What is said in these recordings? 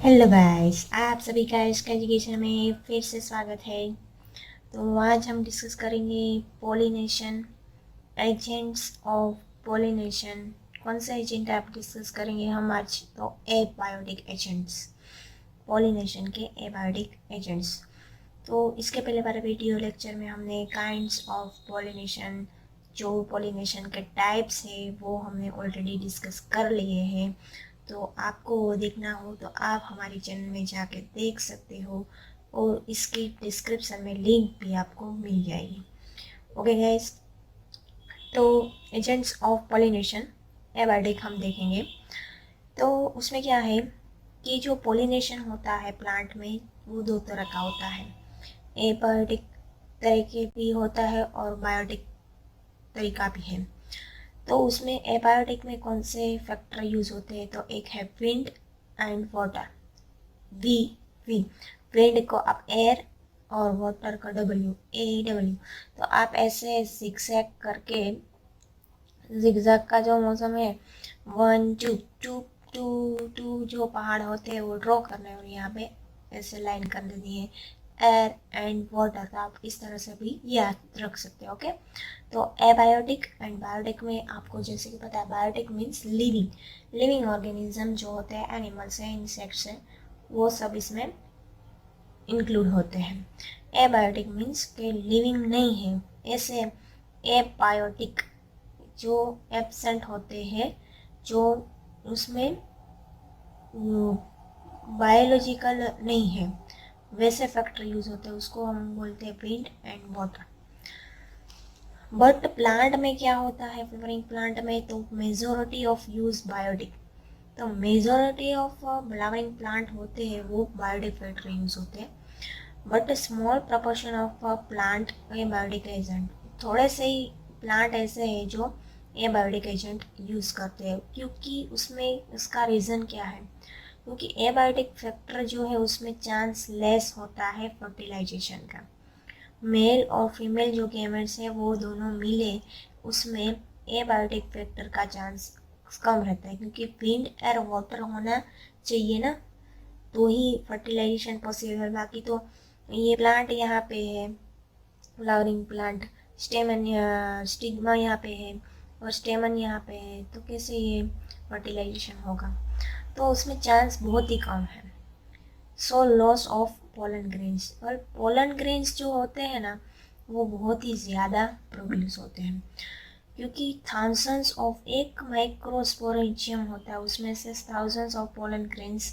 Hello guys, आप सभी का इसका एजुकेशन में फिर से स्वागत है। तो आज हम डिस्कस करेंगे पोलिनेशन, एजेंट्स ऑफ पोलिनेशन। कौन सा एजेंट आप डिस्कस करेंगे हम आज? तो एबायोटिक एजेंट्स, पोलिनेशन के एबायोटिक एजेंट्स। तो इसके पहले वाले वीडियो लेक्चर में हमने काइंड्स ऑफ पोलिनेशन, जो पोलिनेशन के टाइप्स है वो हमने ऑलरेडी डिस्कस कर लिए हैं। तो आपको वो देखना हो तो आप हमारे चैनल में जाके देख सकते हो और इसकी डिस्क्रिप्शन में लिंक भी आपको मिल जाएगी। ओके गाइस, तो एजेंट्स ऑफ पॉलिनेशन एबायोटिक हम देखेंगे। तो उसमें क्या है कि जो पॉलिनेशन होता है प्लांट में वो दो तरह का होता है। एबायोटिक तरीके भी होता है और बायोटिक तरीका भी है। तो उसमें एबायोटिक में कौन से फैक्टर यूज होते हैं? तो एक है wind and water. We we wind को आप एयर और वाटर का WAW। तो आप ऐसे जिगजैग करके, जिगजैग का जो मौसम है 1 2 2 2 जो पहाड़ होते हैं वो ड्रॉ करना है और यहाँ पे ऐसे लाइन कर देनी है एयर एंड वाटर। तो आप इस तरह से भी याद रख सकते हो। ओके, तो एबायोटिक एंड बायोटिक में आपको जैसे कि पता है, बायोटिक मीन्स लिविंग ऑर्गेनिज्म जो होते हैं, एनिमल्स हैं, इंसेक्ट्स हैं, वो सब इसमें इंक्लूड होते हैं। एबायोटिक मीन्स के लिविंग नहीं है। ऐसे एबायोटिक जो एब्सेंट होते हैं, जो उसमें बायोलॉजिकल नहीं है, वैसे फैक्टर यूज होते हैं, उसको हम बोलते हैं wind and water. But plant में क्या होता है, फ्लावरिंग प्लांट में तो मेजोरिटी ऑफ यूज बायोटिक। तो मेजोरिटी ऑफ फ्लावरिंग प्लांट होते हैं वो बायोटिक फैक्टर यूज होते हैं, but small proportion of plant abiotic agent. थोड़े से ही प्लांट ऐसे हैं जो एबायोटिक एजेंट यूज करते हैं, क्योंकि उसमें उसका रीज़न क्या है? क्योंकि एबायोटिक फैक्टर जो है उसमें चांस लेस होता है फर्टिलाइजेशन का। मेल और फीमेल जो गैमेट्स हैं वो दोनों मिले, उसमें एबायोटिक फैक्टर का चांस कम रहता है, क्योंकि विंड एयर वाटर होना चाहिए ना, तो ही फर्टिलाइजेशन पॉसिबल है। बाकी तो ये प्लांट यहाँ पे है, फ्लावरिंग प्लांट, स्टेमन स्टिग्मा यहाँ पे है और स्टेमन यहाँ पे है, तो कैसे ये फर्टिलाइजेशन होगा? तो उसमें चांस बहुत ही कम है। So loss of pollen grains, और पोलन ग्रेन्स जो होते हैं ना वो बहुत ही ज़्यादा प्रोड्यूस होते हैं, क्योंकि थाउजेंड्स ऑफ एक माइक्रोस्पोरेंजियम होता है, उसमें से thousands of pollen grains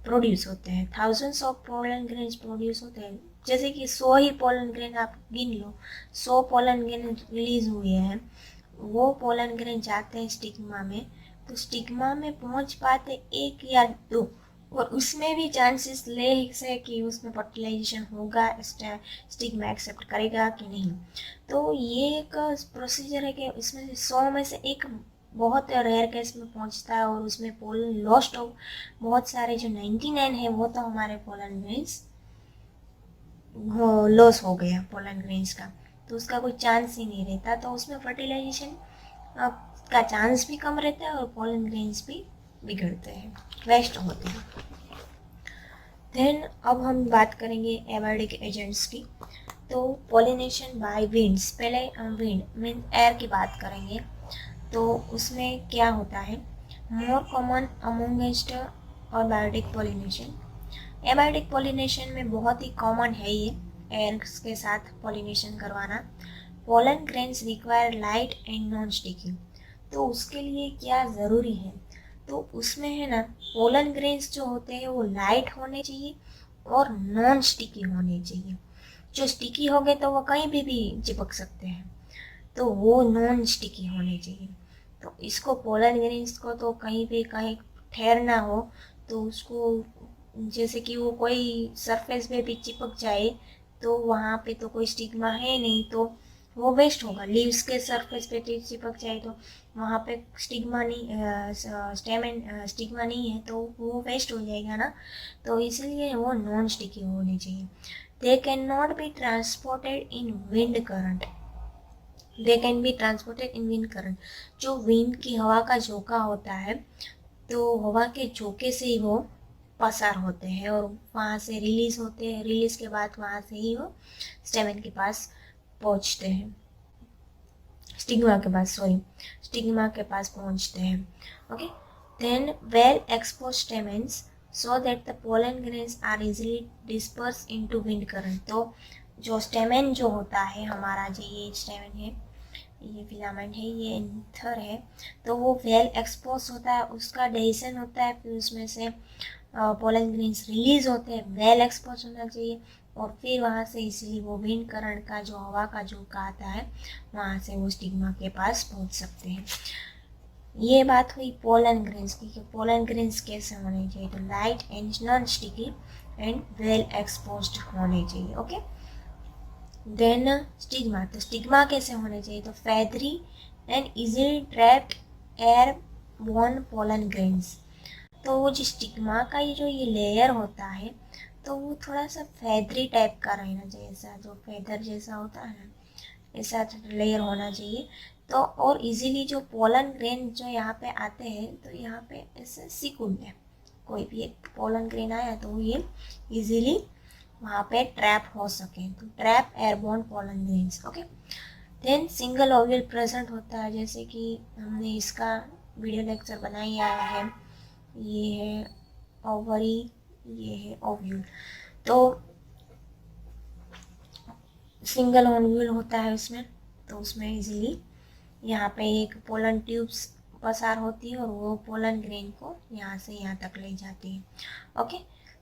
produce होते हैं। Thousands of pollen grains produce होते हैं, जैसे कि 100 ही पोलन ग्रेन आप गिन लो, 100 पोलन ग्रेन रिलीज हुए हैं, वो पोलन ग्रेन जाते हैं स्टिग्मा में, तो स्टिग्मा में पहुंच पाते एक या दो, और उसमें भी चांसेस ले से कि उसमें फर्टिलाइजेशन होगा, स्टिग्मा एक्सेप्ट करेगा कि नहीं। तो ये एक प्रोसीजर है कि इसमें से 100 में से एक बहुत रेयर केस में पहुंचता है और उसमें पोलन लॉस्ट हो। बहुत सारे जो 99 है वो तो हमारे पोलन ग्रेन्स लॉस हो गया पोलन ग्रेन्स का, तो उसका कोई चांस ही नहीं रहता, तो उसमें फर्टिलाइजेशन का चांस भी कम रहता है और पोलन ग्रेन्स भी बिगड़ते हैं, वेस्ट होते हैं। देन अब हम बात करेंगे एबायोटिक एजेंट्स की। तो पोलिनेशन बाय विंड्स, पहले हम विंड मीन एयर की बात करेंगे। तो उसमें क्या होता है, मोर कॉमन अमोंगेस्ट और बायोटिक पोलिनेशन। एबायोटिक पोलिनेशन में बहुत ही कॉमन है ये एयर के साथ पोलिनेशन करवाना। Pollen grains require light and non sticky. तो उसके लिए क्या ज़रूरी है? तो उसमें है ना, पोलन ग्रेन्स जो होते हैं वो लाइट होने चाहिए और नॉन स्टिकी होने चाहिए। जो स्टिकी हो गए तो वो कहीं भी चिपक सकते हैं, तो वो नॉन स्टिकी होने चाहिए। तो इसको पोलन ग्रेन्स को तो कहीं भी कहीं ठहरना हो तो उसको, जैसे कि वो कोई सरफेस पे भी चिपक जाए तो वहाँ पे तो कोई स्टिग्मा है नहीं, तो वो वेस्ट होगा। लीव्स के सरफेस पे चिपक जाए तो वहाँ पे स्टिग्मा नहीं, स्टिग्मा नहीं है, तो वो वेस्ट हो जाएगा ना। तो इसलिए वो नॉन स्टिकी होनी चाहिए। They can not be transported in wind current. They can be transported in wind current. जो विंड की हवा का झोंका होता है, तो हवा के झोंके से ही वो पसार होते हैं और वहाँ से रिलीज होते हैं, रिलीज के बाद वहाँ से ही वो स्टेमन के पास पहुँचते हैं, स्टिग्मा के पास, सॉरी, स्टिग्मा के पास पहुँचते हैं। Okay, then well exposed stamens so that the pollen grains are easily dispersed into wind current। तो जो स्टेमेन जो होता है हमारा, जो ये स्टेमेन है, ये फिलामेंट है, ये एंथर है, तो वो वेल एक्सपोज होता है, उसका डाइजेशन होता है, फिर उसमें से पोलन ग्रेन्स रिलीज होते हैं, वेल एक्सपोज होना चाहिए, और फिर वहाँ से इसीलिए वो विंड करंट का जो हवा का झोंका आता है वहाँ से वो स्टिग्मा के पास पहुँच सकते हैं। ये बात हुई पोलन ग्रेन्स की कि पोलन ग्रेन्स कैसे होने चाहिए, तो light and non sticky and well exposed होने चाहिए। ओके, देन स्टिग्मा, तो स्टिग्मा कैसे होने चाहिए, तो feathery and easily trapped airborne pollen grains. तो वो जो स्टिग्मा का ये जो ये लेयर होता है तो वो थोड़ा सा फेदरी टाइप का रहना चाहिए, ऐसा जो फेदर जैसा होता है ना, ऐसा लेयर होना चाहिए। तो और इजीली जो पोलन ग्रेन जो यहाँ पे आते हैं तो यहाँ पे ऐसे सिकुड़ है, कोई भी एक पोलन ग्रेन आया तो ये इजीली वहाँ पे ट्रैप हो सके, तो trap airborne pollen grains. Okay, then single ovule present होता है, जैसे कि हमने इसका वीडियो लेक्चर बनाया है, ये है ओवरी, ये है ओव्यूल। तो सिंगल ओव्यूल होता है उसमें, तो उसमें इजीली यहाँ पे एक पोलन ट्यूब्स पसार होती है और वो पोलन ग्रेन को यहाँ से यहाँ तक ले जाती है। ओके,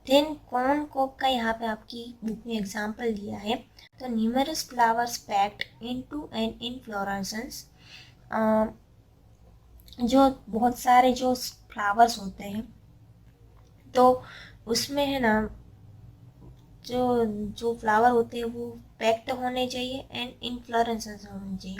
देन कॉर्न कोक का यहाँ पे आपकी बुक में एग्जांपल दिया है, तो numerous flowers packed into an inflorescence, जो बहुत सारे जो फ्लावर्स होते हैं तो उसमें है ना जो जो फ्लावर होते हैं वो पैक्ड होने चाहिए एंड इनफ्लोरेसेंस होने चाहिए।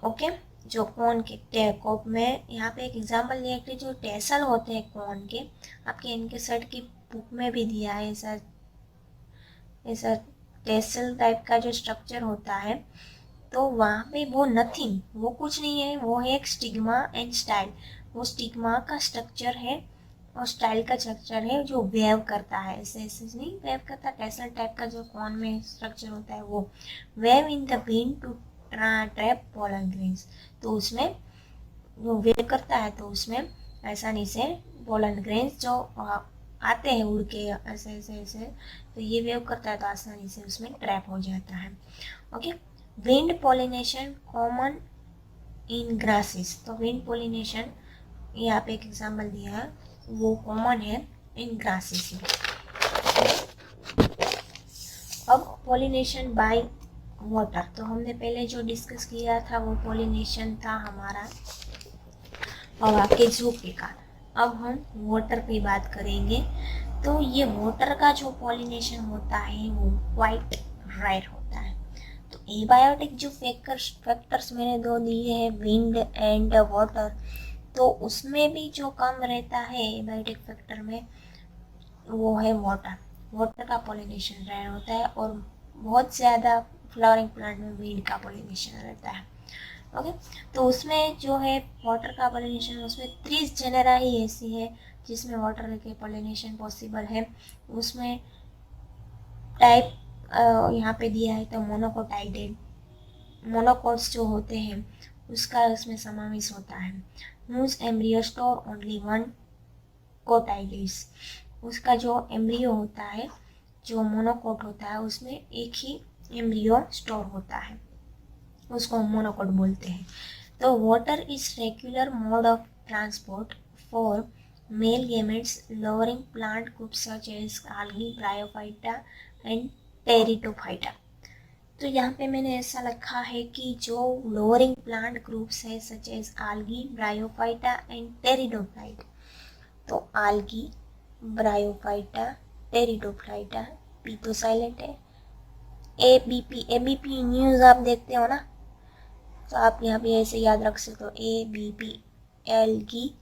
ओके, जो कॉर्न के कोप में यहाँ पे एक एग्जांपल दिया कि जो टेसल होते हैं कॉर्न के, आपके इनके सेट की बुक में भी दिया है ऐसा ऐसा टेसल टाइप का जो स्ट्रक्चर होता है, तो वहाँ पे वो नथिंग, वो कुछ नहीं है, वो है एक स्टिग्मा एंड स्टाइल। वो स्टिग्मा का स्ट्रक्चर है और स्टाइल का स्ट्रक्चर है जो वेव करता है, ऐसे ऐसे नहीं वेव करता, टेसल टाइप का जो कॉर्न में स्ट्रक्चर होता है वो wave in the wind to trap pollen grains. तो उसमें वो वेव करता है तो उसमें आसानी से पोलन ग्रेन्स जो आते हैं उड़ के ऐसे ऐसे ऐसे, तो ये वेव करता है तो आसानी से उसमें ट्रैप हो जाता है। Okay, wind pollination common in grasses, तो विंड पोलिनेशन यहाँ पे एक एग्जाम्पल दिया है, वो कॉमन है इन ग्रासेस में। अब पोलिनेशन बाय वाटर, तो हमने पहले जो डिस्कस किया था वो पोलिनेशन था हमारा हवा के झोंके का। अब हम वाटर पे बात करेंगे, तो ये वाटर का जो पोलिनेशन होता है वो क्वाइट रेयर होता है। तो एबायोटिक जो फैक्टर्स मैंने दो दिए हैं, विंड एंड वाटर, तो उसमें भी जो कम रहता है एबायोटिक फैक्टर में वो है वाटर। वाटर का पोलिनेशन रेयर होता है और बहुत ज़्यादा फ्लावरिंग प्लांट में विंड का पोलिनेशन रहता है। ओके, तो उसमें जो है वाटर का पोलिनेशन, उसमें 30 जेनेरा ही ऐसी है जिसमें वाटर के पोलिनेशन पॉसिबल है। उसमें टाइप यहाँ पे दिया है, तो मोनोकोटाइडेड मोनोकोट्स जो होते हैं उसका उसमें समावेश होता है। मूज एम्ब्रियो स्टोर ओनली वन कोटाइलिस, उसका जो एम्ब्रियो होता है जो मोनोकोट होता है उसमें एक ही एम्ब्रियो स्टोर होता है, उसको मोनोकोट बोलते हैं। तो water is regular mode of transport for male gametes lowering plant groups such as algae, bryophyta and pteridophyta. तो यहाँ पे मैंने ऐसा लिखा है कि जो लोअरिंग प्लांट ग्रुप्स है such as algae, bryophyta and pteridophyta, तो आल्गी, ब्रायोफाइटा, टेरिडोफाइटा, पी तो साइलेंट है, एबीपी न्यूज़ आप देखते हो ना, तो आप यहाँ पे ऐसे याद रख सकते हो, ABP algae,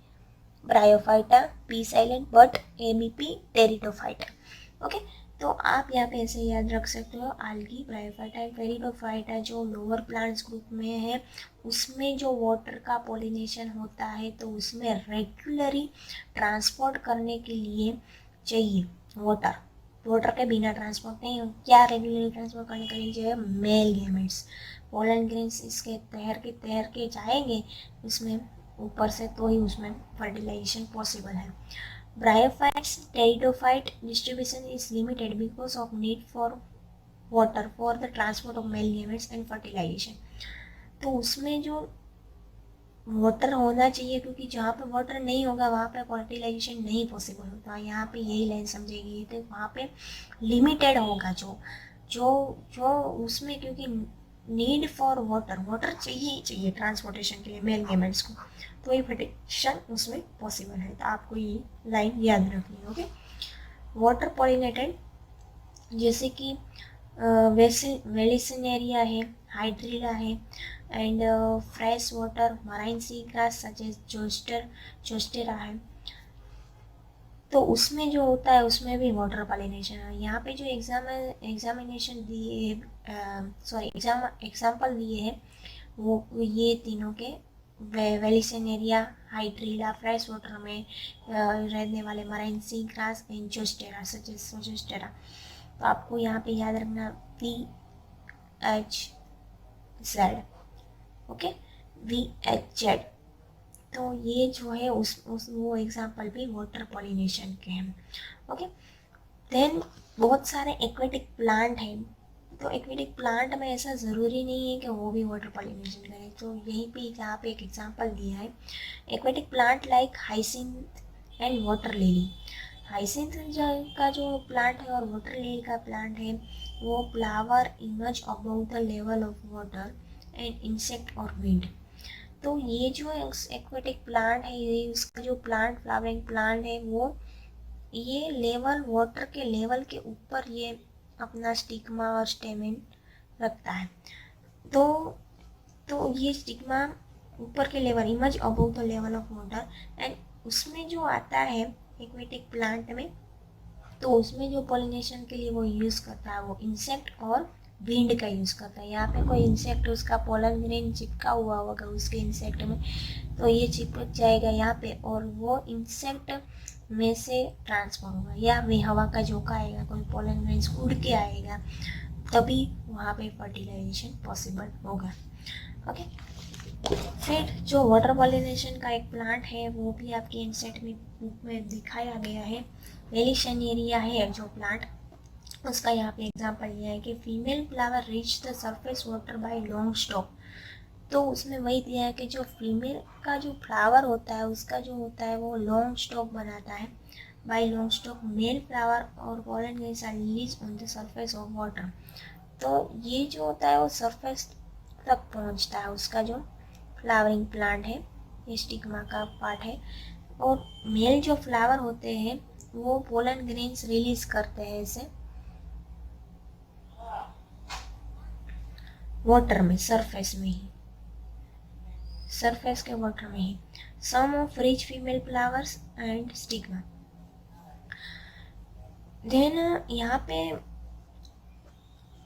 bryophyta, P silent, but ABP pteridophyta. Okay, तो आप यहाँ पे ऐसे याद रख सकते हो, आल्गी, ब्रायोफाइटा एंड टेरिडोफाइटा जो लोअर प्लांट्स ग्रुप में है उसमें जो वाटर का पोलिनेशन होता है तो उसमें रेगुलरली ट्रांसपोर्ट करने के लिए चाहिए वाटर, वाटर के बिना ट्रांसपोर्ट नहीं हो, क्या रेगुलरली ट्रांसपोर्ट करने के लिए जो है मेल गैमेट्स, पोलन ग्रेन्स इसके तैर के जाएंगे उसमें ऊपर से, तो ही उसमें फर्टिलाइजेशन पॉसिबल है। Bryophytes pteridophyte distribution is limited because of need for water for the transport of male gametes and fertilization. तो उसमें जो वाटर होना चाहिए, क्योंकि जहाँ पे वाटर नहीं होगा वहाँ पे फर्टिलाइजेशन नहीं पॉसिबल होता। यहाँ पे यही लाइन समझेगी, तो वहाँ पे लिमिटेड होगा जो जो जो उसमें, क्योंकि नीड फॉर वाटर, वाटर चाहिए ही चाहिए ट्रांसपोर्टेशन के लिए मेल गैमेट्स को, तो ये फर्टिलाइजेशन उसमें पॉसिबल है। तो आपको ये लाइन याद रखनी है। ओके, वाटर पॉलिनेटेड जैसे कि वेलिसिनेरिया है, हाइड्रिला है, and fresh water marine sea grass such as Zostera है। तो उसमें जो होता है उसमें भी वाटर पॉलिनेशन है। यहाँ पे जो एग्जामिनेशन दिए, एग्जाम्पल दिए हैं वो ये तीनों के, वेलिसिनेरिया, हाइड्रिला फ्रेश वाटर में रहने वाले marine sea grass and Zostera such as Zostera. तो आपको यहाँ पे याद रखना VHZ, ओके, VHZ। तो ये जो है उस वो एग्जाम्पल भी वाटर पॉलिनेशन के हैं। ओके, देन बहुत सारे एक्वेटिक प्लांट हैं। तो एक्वेटिक प्लांट में ऐसा ज़रूरी नहीं है कि वो भी वाटर पॉलिनेशन करें। तो यहीं पे यहाँ पे एक एग्जाम्पल दिया है, aquatic plant like hyacinth and water lily. Hyacinth का जो प्लांट है और वाटर लिली का प्लांट है, वो flower emerge above the level of water and insect और विंड। तो ये जो एक्वेटिक प्लांट है, ये उसका जो प्लांट फ्लावरिंग प्लांट है, वो ये लेवल वाटर के लेवल के ऊपर ये अपना स्टिग्मा और स्टेमिन रखता है। तो ये स्टिग्मा ऊपर के level, emerge above the level of water, and उसमें जो आता है एक्वेटिक प्लांट में, तो उसमें जो पॉलिनेशन के लिए वो यूज़ करता है वो इंसेक्ट और विंड का यूज़ करता है। यहाँ पे कोई इंसेक्ट उसका पोलन ग्रेन चिपका हुआ होगा उसके इंसेक्ट में, तो ये चिपक जाएगा यहाँ पे और वो इंसेक्ट में से ट्रांसफर होगा, या वे हवा का झोंका आएगा, कोई पोलन ग्रेन उड़ के आएगा, तभी वहाँ पे फर्टिलाइजेशन पॉसिबल होगा। ओके, फिर जो वाटर पॉलिनेशन का एक प्लांट है वो भी आपके इंसेक्ट में बुक में दिखाया गया है, वेलिसिनेरिया है जो प्लांट, उसका यहाँ पे एग्जांपल लिया है कि female flower reach the surface water bye long stock. तो उसमें वही दिया है कि जो फीमेल का जो फ्लावर होता है उसका जो होता है वो लॉन्ग स्टॉक बनाता है। By long stalk male flower और pollen grains are release on the surface of water. तो ये जो होता है वो सरफेस तक पहुँचता है, उसका जो फ्लावरिंग प्लांट है, ये स्टिग्मा का पार्ट है, और मेल जो फ्लावर होते हैं वो पोलन ग्रेन्स रिलीज करते हैं इसे वाटर में, सरफेस में ही, सरफेस के वाटर में ही। Some of rich female flowers and stigma. Then यहाँ पे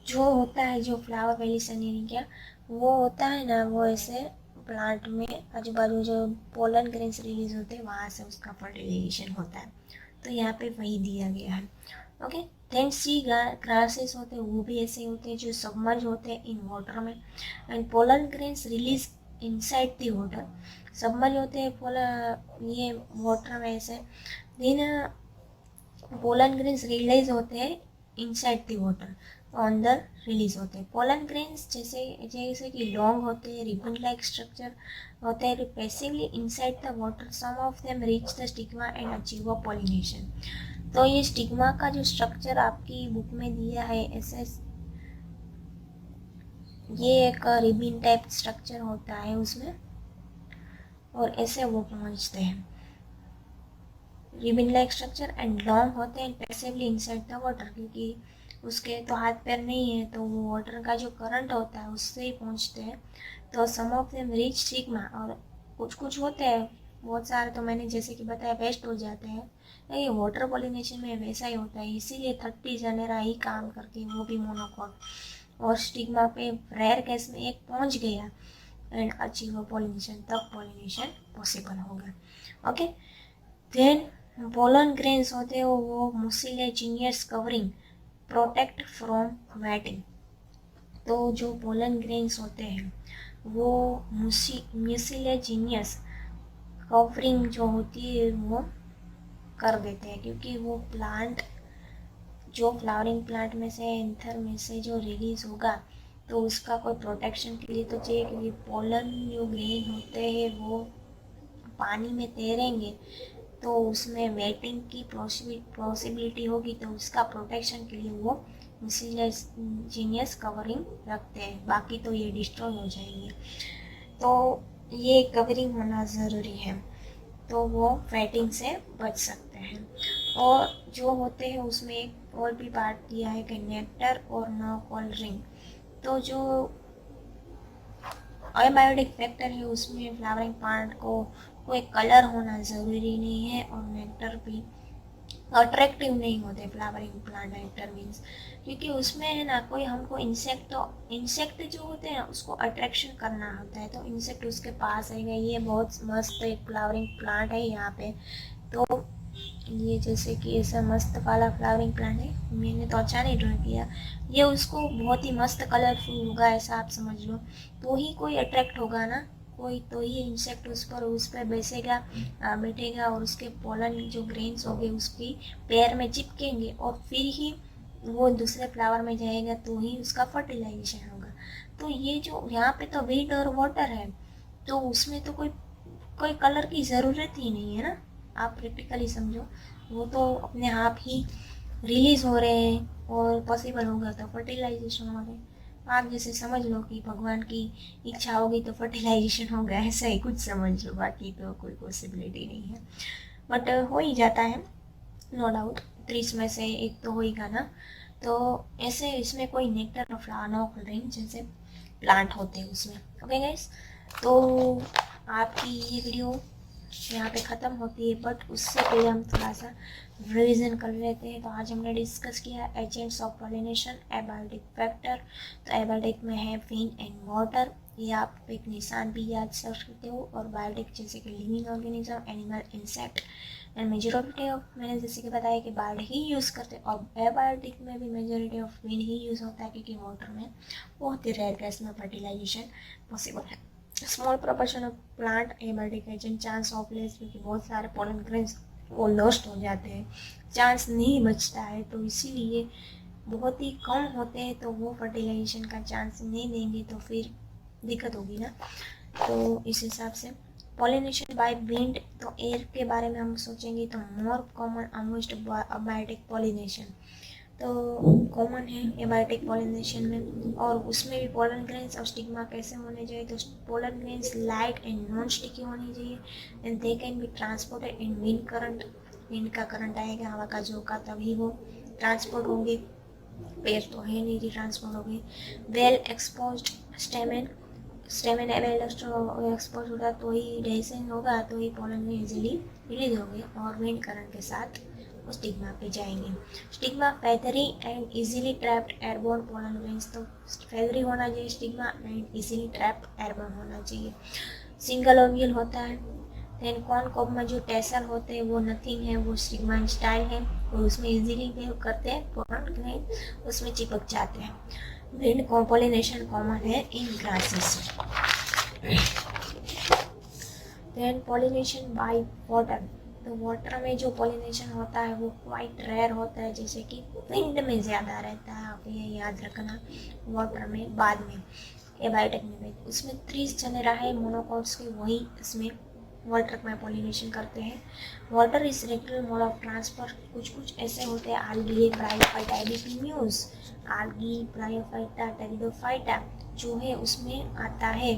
जो होता है जो फ्लावर वेलिसिनेरिया वो होता है ना, वो ऐसे प्लांट में आजू बाजू जो पोलन ग्रेन्स रिलीज होते हैं वहाँ से उसका फर्टिलाइजेशन होता है। तो यहाँ पे वही दिया गया है। ओके, देन सी ग्रासेस होते हैं वो भी ऐसे होते हैं जो सबमर्ज होते हैं इन वाटर में, and pollen grains release inside the water. Submerge होते हैं ये वाटर में ऐसे, देन पोलन ग्रेन्स रिलीज होते हैं इनसाइड द वाटर, अंदर रिलीज होते हैं। पोलन ग्रेन्स जैसे कि लॉन्ग होते हैं, रिबन लाइक स्ट्रक्चर होते हैं, passively inside the water. Some of them reach the stigma and achieve a pollination. तो ये स्टिग्मा का जो स्ट्रक्चर आपकी बुक में दिया है ऐसे, ये एक रिबन टाइप स्ट्रक्चर होता है उसमें, और ऐसे वो पहुंचते हैं, ribbon like structure and long होते हैं, पैसिवली इनसाइड द वाटर, क्योंकि उसके तो हाथ पैर नहीं है तो वो वाटर का जो करंट होता है उससे ही पहुंचते हैं। तो सम ऑफ देम रीच स्टिग्मा, और कुछ होते हैं, बहुत सारे तो मैंने जैसे कि बताया वेस्ट हो जाते हैं। ये वाटर पॉलिनेशन में वैसा ही होता है, इसीलिए 30 जनेरा ही काम करती है, वो भी मोनोकॉट, और स्टिग्मा पे रेयर केस में एक पहुंच गया एंड अचीव पॉलिनेशन, तब पॉलिनेशन पॉसिबल होगा। ओके, देन पोलन ग्रेन्स होते हैं वो mucilaginous covering protect from waiting. तो जो पोलन ग्रेन्स होते हैं वो म्यूसिलेजिनियस कवरिंग जो होती है वो कर देते हैं, क्योंकि वो प्लांट जो फ्लावरिंग प्लांट में से एंथर में से जो रिलीज होगा तो उसका कोई प्रोटेक्शन के लिए तो चाहिए, क्योंकि पोलन जो ग्रेन होते हैं वो पानी में तैरेंगे तो उसमें वेटिंग की पॉसिबिलिटी होगी, तो उसका प्रोटेक्शन के लिए वो जीनियस कवरिंग रखते हैं, बाकी तो ये डिस्ट्रॉय हो जाएंगे। तो ये कवरिंग होना ज़रूरी है, तो वो वेटिंग से बच सकते हैं। और जो होते हैं उसमें एक और भी पार्ट दिया है कि नेक्टर और नो कलरिंग। तो जो अबायोटिक फैक्टर है उसमें फ्लावरिंग प्लांट को कोई कलर होना ज़रूरी नहीं है, और नेक्टर भी अट्रैक्टिव नहीं होते फ्लावरिंग प्लांट नेक्टर मीन्स, क्योंकि उसमें है ना कोई हमको इंसेक्ट जो होते हैं उसको अट्रैक्शन करना होता है, तो इंसेक्ट उसके पास आएगा। ये बहुत मस्त एक फ्लावरिंग प्लांट है यहाँ पे। तो ये जैसे कि ऐसा मस्त वाला फ्लावरिंग प्लांट है, मैंने तो अच्छा नहीं ड्रॉ किया, ये उसको बहुत ही मस्त कलरफुल होगा ऐसा आप समझ लो, तो ही कोई अट्रैक्ट होगा ना, कोई तो ही इंसेक्ट उस पर बैठेगा और उसके पोलन जो ग्रेन्स होंगे उसकी पैर में चिपकेंगे और फिर ही वो दूसरे फ्लावर में जाएगा, तो ही उसका फर्टिलाइजेशन होगा। तो ये जो यहाँ पे तो विंड और वाटर है, तो उसमें तो कोई कोई कलर की ज़रूरत ही नहीं है ना, आप प्रैक्टिकली समझो, वो तो अपने आप ही रिलीज हो रहे हैं और पॉसिबल होगा तो फर्टिलाइजेशन हो रहे हैं। आप जैसे समझ लो कि भगवान की इच्छा होगी तो फर्टिलाइजेशन होगा, ऐसा ही कुछ समझ लो, बाकी तो कोई पॉसिबिलिटी नहीं है, बट हो ही जाता है नो डाउट। 30 में से एक तो होएगा ना। तो ऐसे इसमें कोई नेक्टर फ्लावर कलरिंग जैसे प्लांट होते हैं उसमें। ओके गाइस, तो आपकी ये वीडियो यहाँ पे ख़त्म होती है, बट उससे पहले हम थोड़ा सा रिवीजन कर लेते हैं। तो आज हमने डिस्कस किया agents of pollination, abiotic factor. तो एबायोटिक में है विंड एंड वाटर, ये आप एक निशान भी याद कर सकते हो, और बायोटिक जैसे कि living organism, animal, insect and majority of, मैंने जैसे कि बताया कि बायोटिक ही यूज़ करते हैं, और एबायोटिक में भी majority of wind he use होता है, क्योंकि वाटर में बहुत ही रेयर केस में फर्टिलाइजेशन पॉसिबल है। Small proportion of plant abiotic agent, chance of less, क्योंकि बहुत सारे पोलन ग्रेन्स वो लॉस्ट हो जाते हैं, चांस नहीं बचता है, तो इसीलिए बहुत ही कम होते हैं, तो वो फर्टिलाइजेशन का चांस नहीं देंगे तो फिर दिक्कत होगी ना। तो इस हिसाब से पॉलिनेशन बाय विंड, तो एयर के बारे में हम सोचेंगे तो मोर कॉमन अमोस्ट अबायोटिक पॉलिनेशन, तो कॉमन है एबायोटिक पॉलिनेशन में, और उसमें भी पोलन ग्रेन्स और स्टिग्मा कैसे होने चाहिए, तो pollen grains light and non sticky होनी चाहिए, and they can be transported in wind current, wind का करंट आएगा, हवा का झोंका, तभी वो ट्रांसपोर्ट होंगे, पेड़ तो है नहीं ट्रांसपोर्ट होंगे। Well exposed stamen, stamen expose होगा तो ही डेसिंग होगा, तो ही पोलन में इजीली रिलीज होंगे और विंड करंट के साथ वो स्टिग्मा पे जाएंगे। Stigma feathery and easily trapped airborne pollen grains, तो फेदरी होना चाहिए stigma and easily trapped airborne होना चाहिए। सिंगल ओव्यूल होता है। देन कॉर्न कॉब में जो टेसल होते हैं वो नथिंग है, वो स्टिग्मा स्टाइल है, और उसमें इजीली वेव करते हैं पोलन ग्रेन, उसमें चिपक जाते हैं। विंड पॉलिनेशन कॉमन है in grasses. Then pollination by water, तो वाटर में जो पॉलिनेशन होता है वो क्वाइट रेयर होता है, जैसे कि विंड में ज़्यादा रहता है, आप ये याद रखना। वाटर में बाद में एबायोटिक में उसमें 30 जने रहे मोनोकॉट्स के, वही इसमें वाटर में पॉलिनेशन करते हैं। Water is regular mode of transfer, कुछ कुछ ऐसे होते हैं algae, bryophyta, एडिपिन्यूज, algae, bryophyta, pteridophyta जो है उसमें आता है,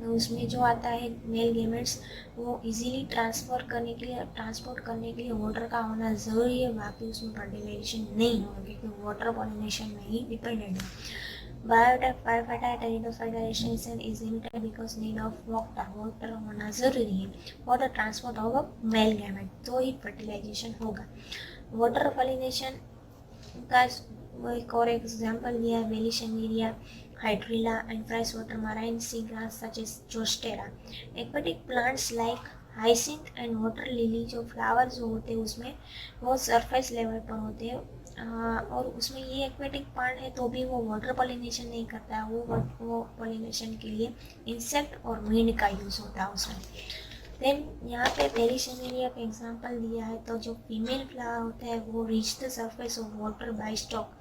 उसमें जो आता है मेल गेमेट्स वो इजीली ट्रांसपोर्ट करने के लिए वाटर का होना ज़रूरी है, बाकी उसमें फर्टिलाइजेशन नहीं होगा, क्योंकि वाटर पॉलिनेशन में ही डिपेंडेंट है। Bryophyta fertilization is limited because need of water होना ज़रूरी है, वाटर ट्रांसपोर्ट होगा मेल गैमेट तो ही फर्टिलाइजेशन होगा। वाटर पॉलिनेशन का एक और एग्जाम्पल दिया है Vallisneria, hydrilla and freshwater marine seagrass such as Zostera. Aquatic plants like hyacinth and water lily जो फ्लावर जो होते हैं उसमें वो सरफेस लेवल पर होते हैं, और उसमें ये एक्वेटिक प्लांट है तो भी वो वाटर पॉलिनेशन नहीं करता है, वो पॉलिनेशन के लिए इंसेक्ट और वीड का यूज़ होता है उसमें। देन यहाँ पे पेरिसेमिलिया का एग्जांपल दिया है, तो जो फीमेल फ्लावर होता है वो reach the surface of water bye stock,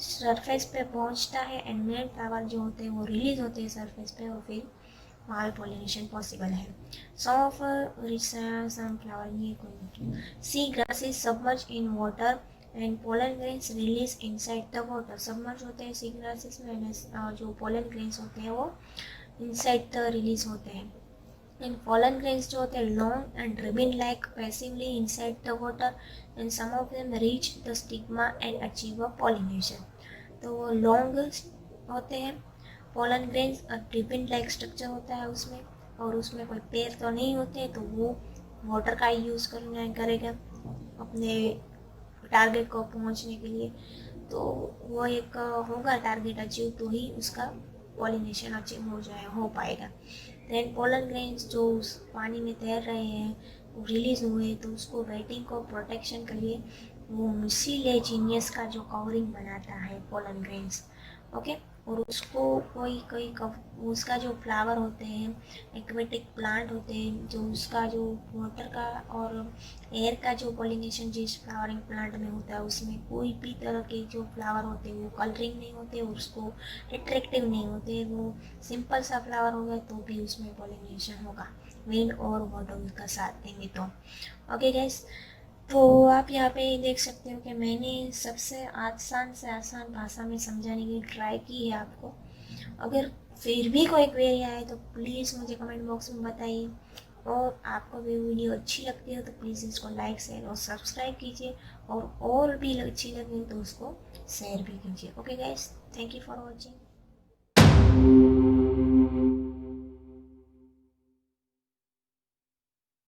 surface पे पहुँचता है, एंड मेल फ्लावर जो होते हैं वो रिलीज होते हैं सरफेस पे, और फिर वहाँ पे पॉलिनेशन पॉसिबल है। सम ऑफ सनफ्लावर, ये कोई sea grasses submerge in water and pollen grains release inside the water, submerge होते हैं सी ग्रासेस में, और जो पोलन ग्रेन्स होते हैं वो इनसाइड द रिलीज होते हैं। And pollen grains जो होते हैं long and ribbon like passively inside the water, and some of them reach the stigma and achieve a pollination। तो वो long होते हैं pollen grains, और ribbon like structure होता है उसमें, और उसमें कोई पैर तो नहीं होते, तो वो वाटर का ही यूज़ करेगा अपने टारगेट को पहुंचने के लिए। तो वो एक होगा टारगेट अचीव, तो ही उसका पॉलिनेशन अचीव हो पाएगा। देन पोलन ग्रेन्स जो उस पानी में तैर रहे हैं वो रिलीज हुए, तो उसको वेटिंग को प्रोटेक्शन के लिए वो म्यूसिलेजिनियस का जो कवरिंग बनाता है पोलन ग्रेन्स, ओके। और उसको कोई उसका जो फ्लावर होते हैं, एक्वेटिक प्लांट होते हैं, जो उसका जो वाटर का और एयर का जो पॉलिनेशन जिस फ्लावरिंग प्लांट में होता है उसमें कोई भी तरह के जो फ्लावर होते हैं वो कलरिंग नहीं होते, उसको अट्रैक्टिव नहीं होते, वो सिंपल सा फ्लावर होगा तो भी उसमें पॉलिनेशन होगा विंड और वाटर का साथ देंगे तो। ओके गाइस, तो आप यहाँ पे देख सकते हो कि मैंने सबसे आसान से आसान भाषा में समझाने की ट्राई की है आपको। अगर फिर भी कोई क्वेरी आए तो प्लीज़ मुझे कमेंट बॉक्स में बताइए, और आपको भी वीडियो अच्छी लगती है तो प्लीज़ इसको लाइक शेयर और सब्सक्राइब कीजिए, और भी अच्छी लगे तो उसको शेयर भी कीजिए। Okay guys, thank you for watching.